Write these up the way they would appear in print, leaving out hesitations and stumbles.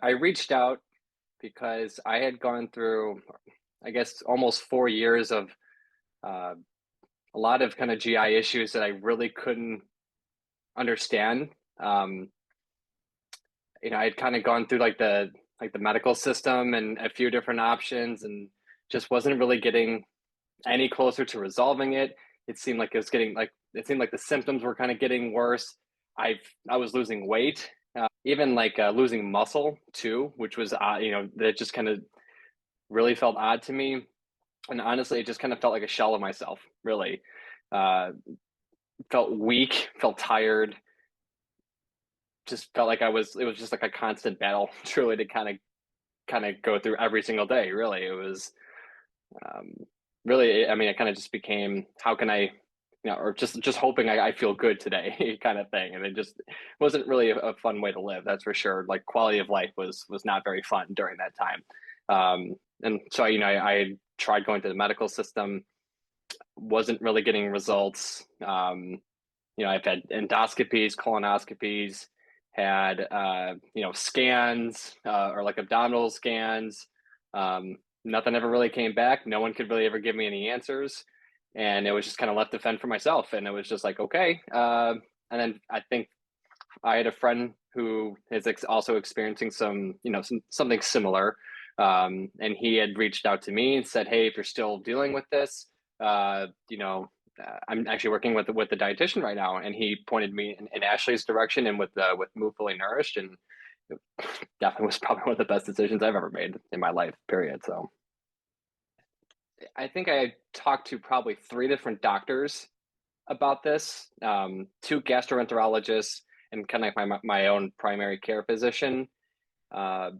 I reached out because I had gone through, I guess, almost 4 years of uh, a lot of kind of GI issues that I really couldn't understand. Um, I had kind of gone through like the medical system and a few different options, and just wasn't really getting any closer to resolving it. It seemed like the symptoms were kind of getting worse. I was losing weight, even like losing muscle too, which was that just kind of really felt odd to me. And honestly, it just kind of felt like a shell of myself. Really, uh, felt weak, felt tired. Just felt like I was. It was just like a constant battle, truly, to kind of go through every single day. Really, it was um, really. I mean, it kind of just became, how can I, or just hoping I feel good today, kind of thing. And it just wasn't really a fun way to live. That's for sure. Like, quality of life was not very fun during that time. And so, I had tried going to the medical system, wasn't really getting results. I've had endoscopies, colonoscopies, had scans, or like abdominal scans. Nothing ever really came back. No one could really ever give me any answers, and it was just kind of left to fend for myself. And it was just like, okay. And then I think I had a friend who is also experiencing something similar, and he had reached out to me and said, "Hey, if you're still dealing with this, uh, you know, I'm actually working with the dietitian right now," and he pointed me in Ashley's direction, and with Move Fully Nourished, and it definitely was probably one of the best decisions I've ever made in my life. Period. So I think I talked to probably three different doctors about this, two gastroenterologists, and kind of like my own primary care physician. Uh,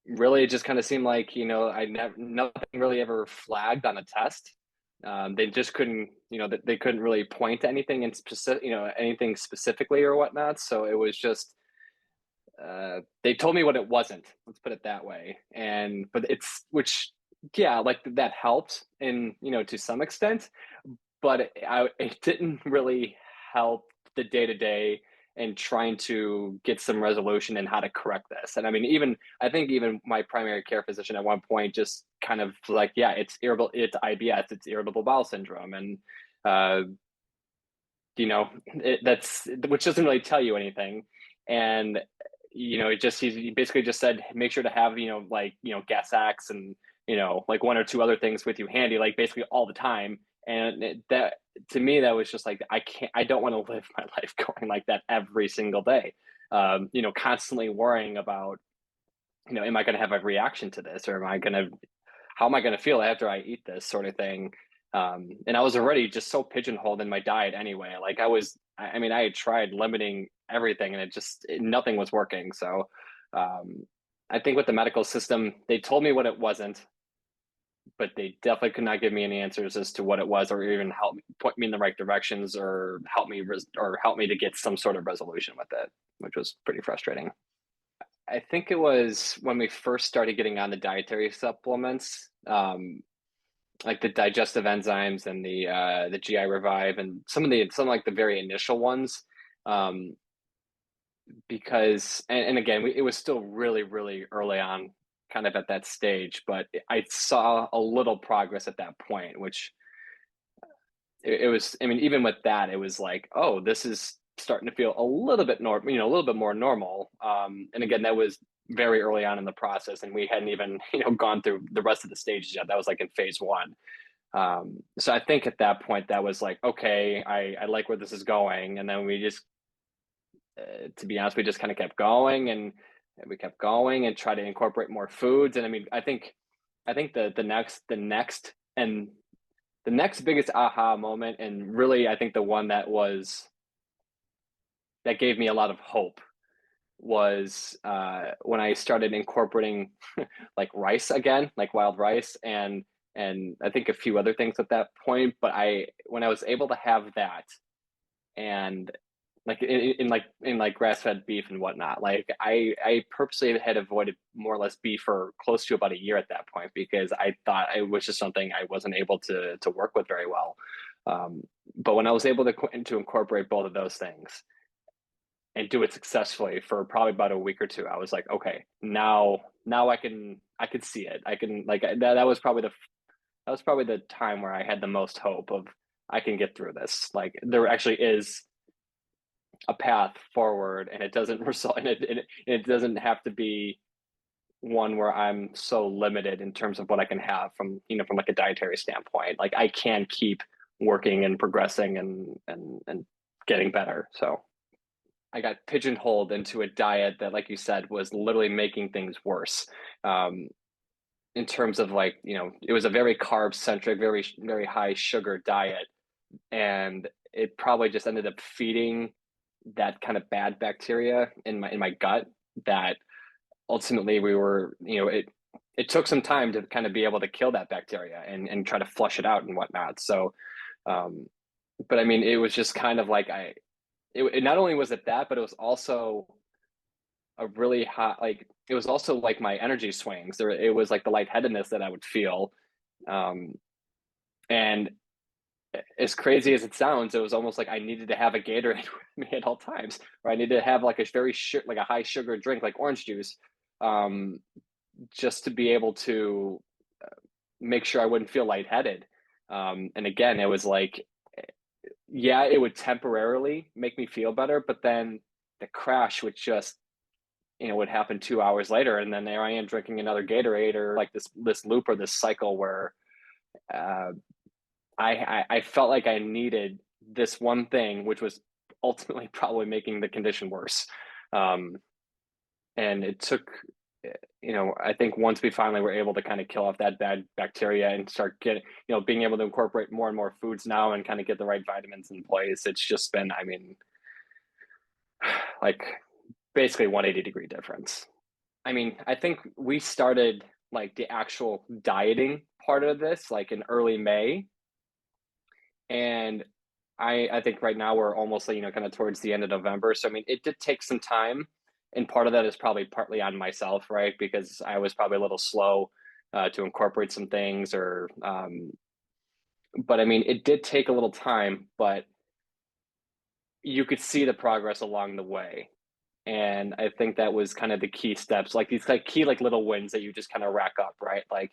Really, it just kind of seemed like, I never nothing really ever flagged on a test. They just couldn't, they couldn't really point to anything in specific, anything specifically or whatnot. So it was just, they told me what it wasn't. Let's put it that way. And but it's which, yeah, like that helped, in to some extent, but it didn't really help the day to day and trying to get some resolution in how to correct this. And I mean, I think even my primary care physician at one point just kind of like, yeah, it's IBS, it's irritable bowel syndrome, and uh, that's, which doesn't really tell you anything. And he basically just said, make sure to have gas axe and like one or two other things with you handy, like basically all the time. And that, to me, that was just like, I don't want to live my life going like that every single day. Constantly worrying about, am I going to have a reaction to this, or how am I going to feel after I eat this, sort of thing. And I was already just so pigeonholed in my diet anyway. Like, I mean, I had tried limiting everything, and nothing was working. So I think with the medical system, they told me what it wasn't, but they definitely could not give me any answers as to what it was, or even help point me in the right directions, or help me to get some sort of resolution with it, which was pretty frustrating. I think it was when we first started getting on the dietary supplements, like the digestive enzymes and the GI Revive, and some like the very initial ones. Um, because and again, it was still really, really early on, kind of at that stage, but I saw a little progress at that point, which it was. I mean, even with that, it was like, oh, this is starting to feel a little bit a little bit more normal. And again, that was very early on in the process, and we hadn't even gone through the rest of the stages yet. That was like in phase one. So I think at that point, that was like, okay, I like where this is going. And then we just, to be honest, we just kind of kept going, and we kept going and try to incorporate more foods. And I mean, I think the next biggest aha moment, and really, I think the one that gave me a lot of hope, was when I started incorporating like rice again, like wild rice, and I think a few other things at that point. But when I was able to have that, and like in like grass fed beef and whatnot, like I purposely had avoided more or less beef for close to about a year at that point, because I thought it was just something I wasn't able to work with very well. But when I was able to incorporate both of those things, and do it successfully for probably about a week or two, I was like, okay, now I could see it. I can like that was probably the time where I had the most hope of I can get through this. Like there actually is a path forward, and it doesn't result in it doesn't have to be one where I'm so limited in terms of what I can have from from like a dietary standpoint. Like I can keep working and progressing and getting better. So I got pigeonholed into a diet that, like you said, was literally making things worse. Um, in terms of like, it was a very carb centric, very high sugar diet, and it probably just ended up feeding that kind of bad bacteria in my gut that ultimately we were, it took some time to kind of be able to kill that bacteria and try to flush it out and whatnot. So, um, but I mean, it was just kind of like it not only was it that, but it was also a really hot, like, it was also like my energy swings. It was like the lightheadedness that I would feel. Um, and as crazy as it sounds, it was almost like I needed to have a Gatorade with me at all times, or I needed to have like a like a high sugar drink, like orange juice, um, just to be able to make sure I wouldn't feel lightheaded. And again, it was like, yeah, it would temporarily make me feel better, but then the crash would just, would happen 2 hours later, and then there I am drinking another Gatorade, or like this loop or this cycle where uh, I felt like I needed this one thing, which was ultimately probably making the condition worse. Um, and it took, I think once we finally were able to kind of kill off that bad bacteria and start getting, being able to incorporate more and more foods now and kind of get the right vitamins in place, it's just been, I mean, like basically 180-degree difference. I mean, I think we started like the actual dieting part of this like in early May. And I think right now we're almost, kind of towards the end of November. So I mean, it did take some time, and part of that is probably partly on myself, right? Because I was probably a little slow to incorporate some things, or but I mean, it did take a little time, but you could see the progress along the way. And I think that was kind of the key steps, like these like key like little wins that you just kind of rack up, right? Like,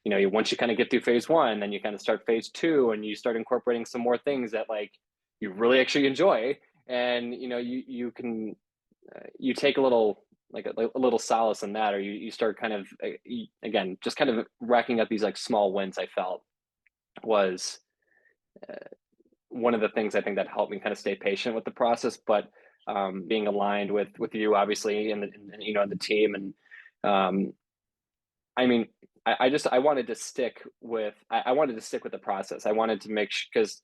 once you kind of get through phase one, then you kind of start phase two, and you start incorporating some more things that like you really actually enjoy, and you can you take a little like a little solace in that, or you start kind of again just kind of racking up these like small wins. I felt was one of the things I think that helped me kind of stay patient with the process, but being aligned with you obviously and and the team. And um, I mean, I wanted to stick with I wanted to stick with the process. I wanted to make sure, because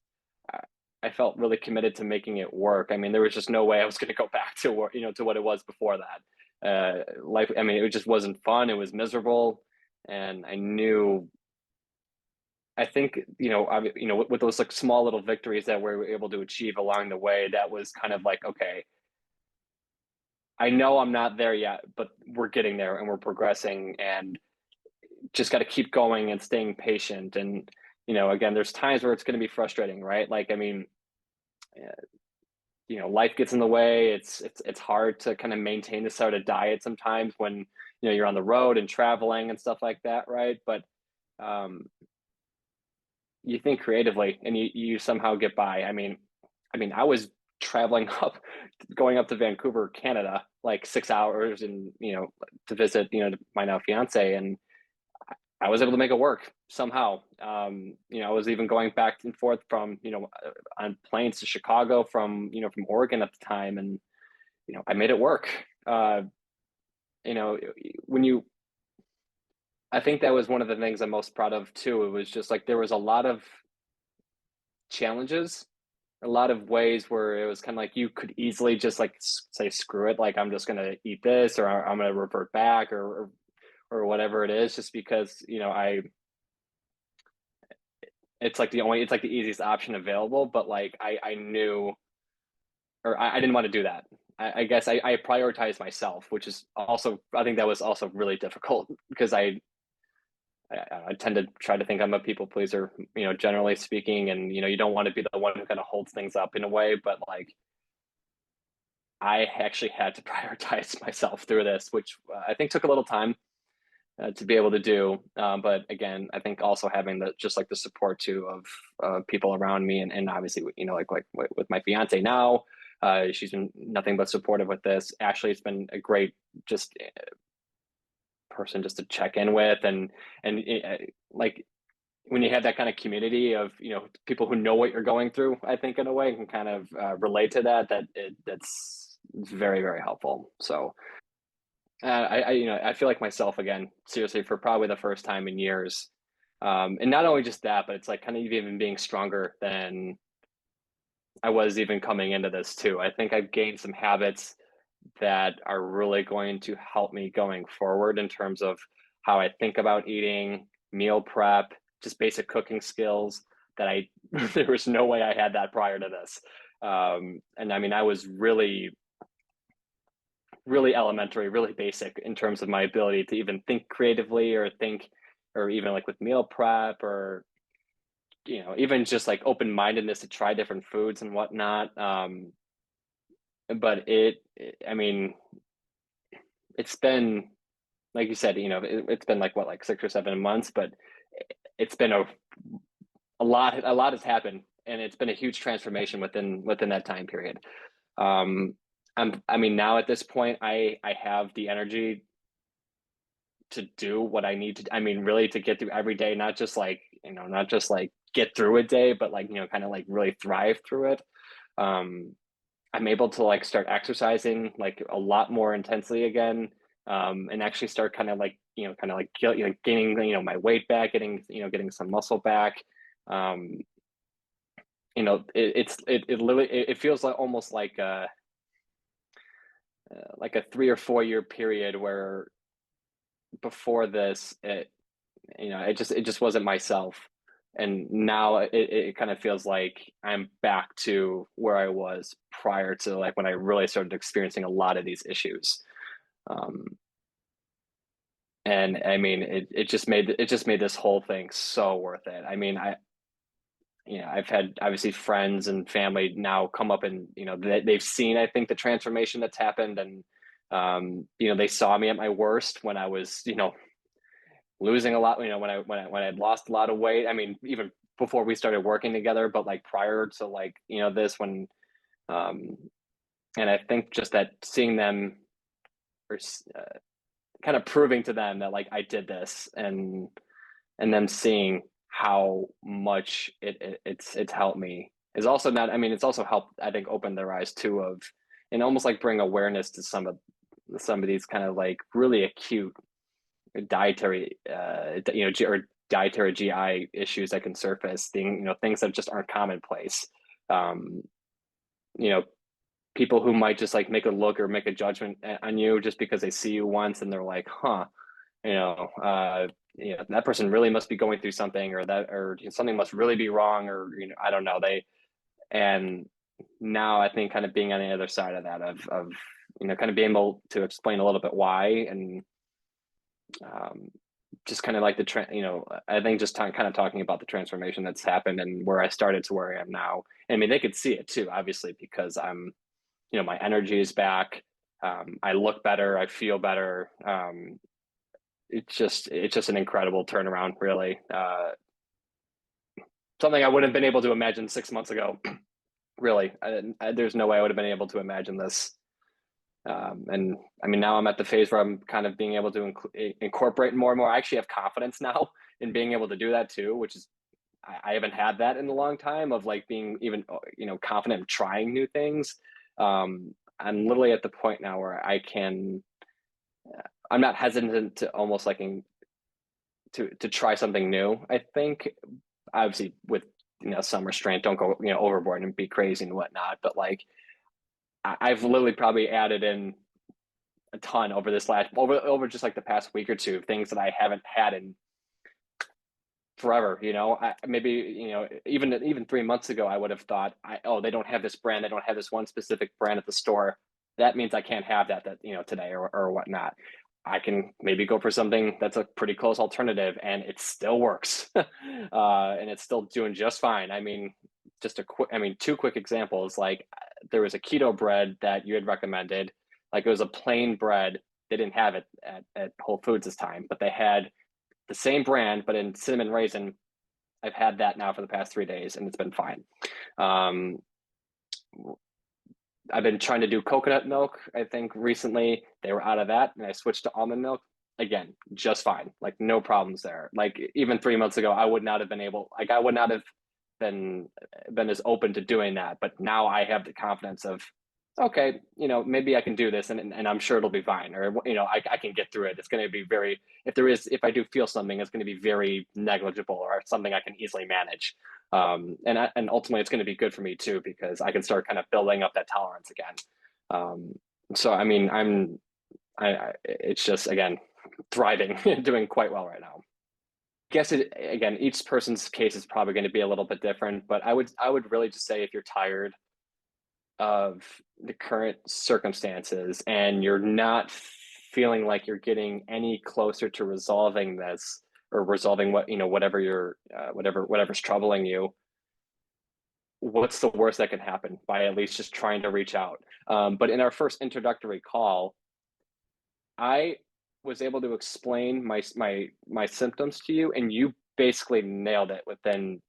I felt really committed to making it work. I mean, there was just no way I was going to go back to what to what it was before that. Life, I mean, it just wasn't fun. It was miserable, and I knew. I think with those like small little victories that we were able to achieve along the way, that was kind of like, okay, I know I'm not there yet, but we're getting there and we're progressing, and just got to keep going and staying patient. And again, there's times where it's going to be frustrating, right? Like, I mean, uh, life gets in the way. It's hard to kind of maintain this sort of diet sometimes when you're on the road and traveling and stuff like that, right? But um, you think creatively, and you somehow get by. I mean, I was traveling going up to Vancouver, Canada, like 6 hours, and to visit my now fiance, and I was able to make it work somehow. I was even going back and forth from on planes to Chicago from Oregon at the time, and I made it work. You know, when you I think that was one of the things I'm most proud of too. It was just like there was a lot of challenges, a lot of ways where it was kind of like you could easily just like say screw it, like I'm just gonna eat this, or I'm gonna revert back, or whatever it is, just because I it's like the easiest option available. But like I knew, or I didn't want to do that. I guess I prioritized myself, which is also, I think that was also really difficult because I tend to try to think I'm a people pleaser, generally speaking, and you don't want to be the one who kind of holds things up in a way, but like I actually had to prioritize myself through this, which I think took a little time to be able to do. But again, I think also having the just like the support too of people around me, and obviously, like with my fiance now, she's been nothing but supportive with this. Ashley, it's been a great just person just to check in with, and like when you have that kind of community of people who know what you're going through, I think in a way can kind of relate to that's very very helpful. So I feel like myself again, seriously, for probably the first time in years. And not only just that, but it's like kind of even being stronger than I was even coming into this too. I think I've gained some habits that are really going to help me going forward in terms of how I think about eating, meal prep, just basic cooking skills that I there was no way I had that prior to this. And I mean, I was really really elementary, really basic in terms of my ability to even think creatively or think, or even like with meal prep or, even just like open mindedness to try different foods and whatnot. But I mean, it's been, like you said, it's been like what, like 6 or 7 months, but it's been a lot has happened and it's been a huge transformation within that time period. Um, I mean, now at this point, I have the energy to do what I need to. I mean, really to get through every day, not just like get through a day, but like kind of like really thrive through it. Um, I'm able to like start exercising like a lot more intensely again, and actually start kind of like kind of like gaining my weight back, getting some muscle back. Um, it literally it feels like almost like a 3 or 4 year period where before this it just wasn't myself, and now it kind of feels like I'm back to where I was prior to like when I really started experiencing a lot of these issues. um and I mean it just made this whole thing so worth it. I mean, I've had obviously friends and family now come up and they've seen, I think, the transformation that's happened, and they saw me at my worst when I was losing a lot, when I had lost a lot of weight. I mean, even before we started working together, but like prior to like this, when um and I think just that seeing them, or kind of proving to them that like I did this, and them seeing how much it's helped me is also not. I mean, it's also helped, I think, open their eyes too of, and almost like bring awareness to some of these kind of like really acute dietary or dietary GI issues that can surface, things that just aren't commonplace. um you know People who might just like make a look or make a judgment on you just because they see you once and they're like, huh, you know that person really must be going through something, or something must really be wrong, or I don't know, and now I think kind of being on the other side of that, of kind of being able to explain a little bit why, and um, just kind of like I think just kind of talking about the transformation that's happened and where I started to where I am now. I mean, they could see it too, obviously, because my energy is back. I look better. I feel better. It's just an incredible turnaround, really. Something I wouldn't have been able to imagine 6 months ago. Really, there's no way I would have been able to imagine this. And I mean, now I'm at the phase where I'm kind of being able to incorporate more and more. I actually have confidence now in being able to do that too, which is, I haven't had that in a long time, of like being even, confident in trying new things. I'm literally at the point now where I'm not hesitant to almost like to try something new. I think, obviously with, some restraint, don't go, overboard and be crazy and whatnot. But like, I've literally probably added in a ton over this last over just like the past week or two, things that I haven't had in forever. Maybe even 3 months ago, I would have thought, oh, they don't have this brand, they don't have this one specific brand at the store. That means I can't have that today, or whatnot. I can maybe go for something that's a pretty close alternative, and it still works, and it's still doing just fine. I mean, just a quick, I mean, two quick examples. Like, there was a keto bread that you had recommended. Like it was a plain bread. They didn't have it at Whole Foods this time, but they had the same brand, but in cinnamon raisin. I've had that now for the past 3 days, and it's been fine. Um, I've been trying to do coconut milk. I think recently they were out of that, and I switched to almond milk. Again, just fine. Like no problems there. Like even 3 months ago, I would not have been able. Like I would not have been been as open to doing that. But now I have the confidence of, okay, maybe I can do this, and I'm sure it'll be fine. Or I can get through it. It's going to be very. If I do feel something, it's going to be very negligible or something I can easily manage. And ultimately it's going to be good for me too, because I can start kind of building up that tolerance again. Um, so I mean, it's just again thriving, doing quite well right now. I guess again, each person's case is probably going to be a little bit different, but I would really just say if you're tired of the current circumstances and you're not feeling like you're getting any closer to resolving this or resolving whatever whatever's troubling you, what's the worst that can happen by at least just trying to reach out. But in our first introductory call, I was able to explain my symptoms to you, and you basically nailed it within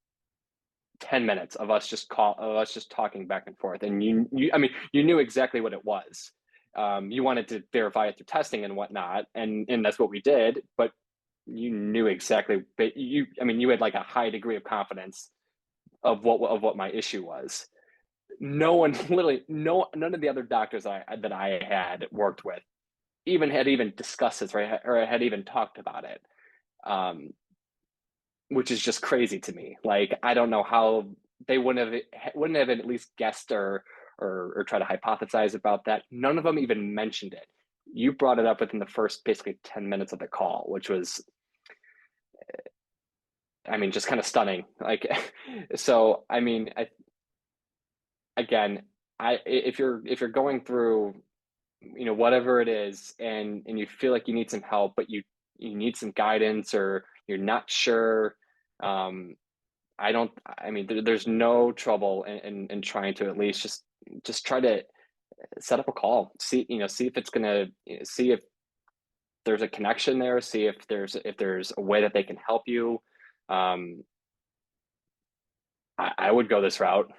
10 minutes of us just talking back and forth. And I mean, you knew exactly what it was. You wanted to verify it through testing and whatnot, and that's what we did. But you knew exactly. But I mean, you had like a high degree of confidence of what my issue was. No one, literally, none of the other doctors that I had worked with even discussed this, right, or had even talked about it, um, which is just crazy to me. Like I don't know how they wouldn't have at least guessed or try to hypothesize about that. None of them even mentioned it. You brought it up within the first basically 10 minutes of the call, which was, I mean, just kind of stunning. Like, so I mean, again, if you're going through whatever it is, and you feel like you need some help, but you need some guidance or you're not sure, um I mean there's no trouble in trying to at least just try to set up a call, see if it's gonna, see if there's a connection there, see if there's a way that they can help you. um I would go this route.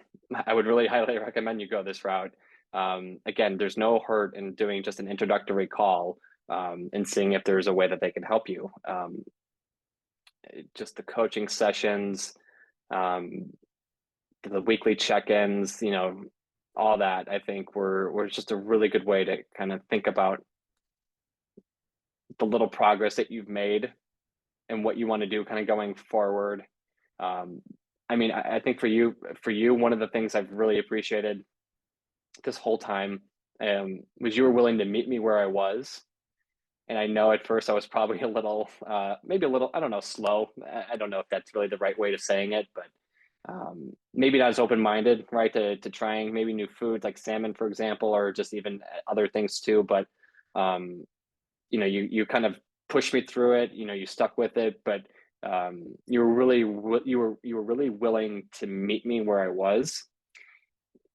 I would really highly recommend you go this route. Again, there's no hurt in doing just an introductory call, and seeing if there's a way that they can help you. Just the coaching sessions, um, the weekly check-ins, all that. I think were just a really good way to kind of think about the little progress that you've made and what you want to do kind of going forward. Um, I mean, I think for you, one of the things I've really appreciated this whole time, was you were willing to meet me where I was. And I know at first I was probably a little, maybe a little, I don't know, slow. I don't know if that's really the right way of saying it, but maybe not as open-minded, right, to trying maybe new foods like salmon, for example, or just even other things too. But um, you kind of pushed me through it. You stuck with it, but you were really willing to meet me where I was.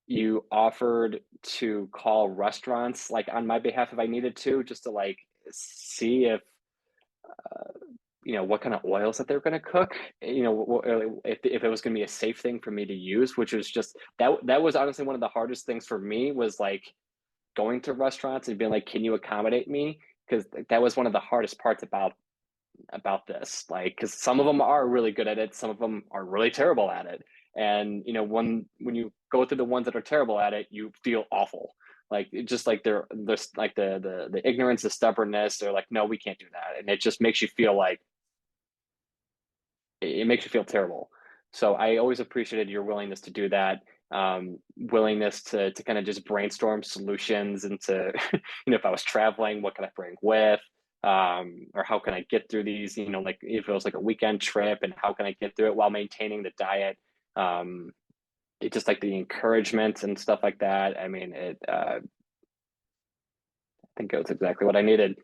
You offered to call restaurants like on my behalf if I needed to, just to like see if what kind of oils that they're going to cook, if it was going to be a safe thing for me to use, which was just that was honestly one of the hardest things for me, was like going to restaurants and being like, can you accommodate me? Because that was one of the hardest parts about this, like, because some of them are really good at it, some of them are really terrible at it. And when you go through the ones that are terrible at it, you feel awful. Like it just like there's like the ignorance, the stubbornness. They're like, no, we can't do that, and it just makes you feel like, it makes you feel terrible. So I always appreciated your willingness to do that, willingness to kind of just brainstorm solutions into, if I was traveling, what can I bring with, or how can I get through these, like if it was like a weekend trip, and how can I get through it while maintaining the diet. It just like the encouragement and stuff like that. I mean, I think it was exactly what I needed.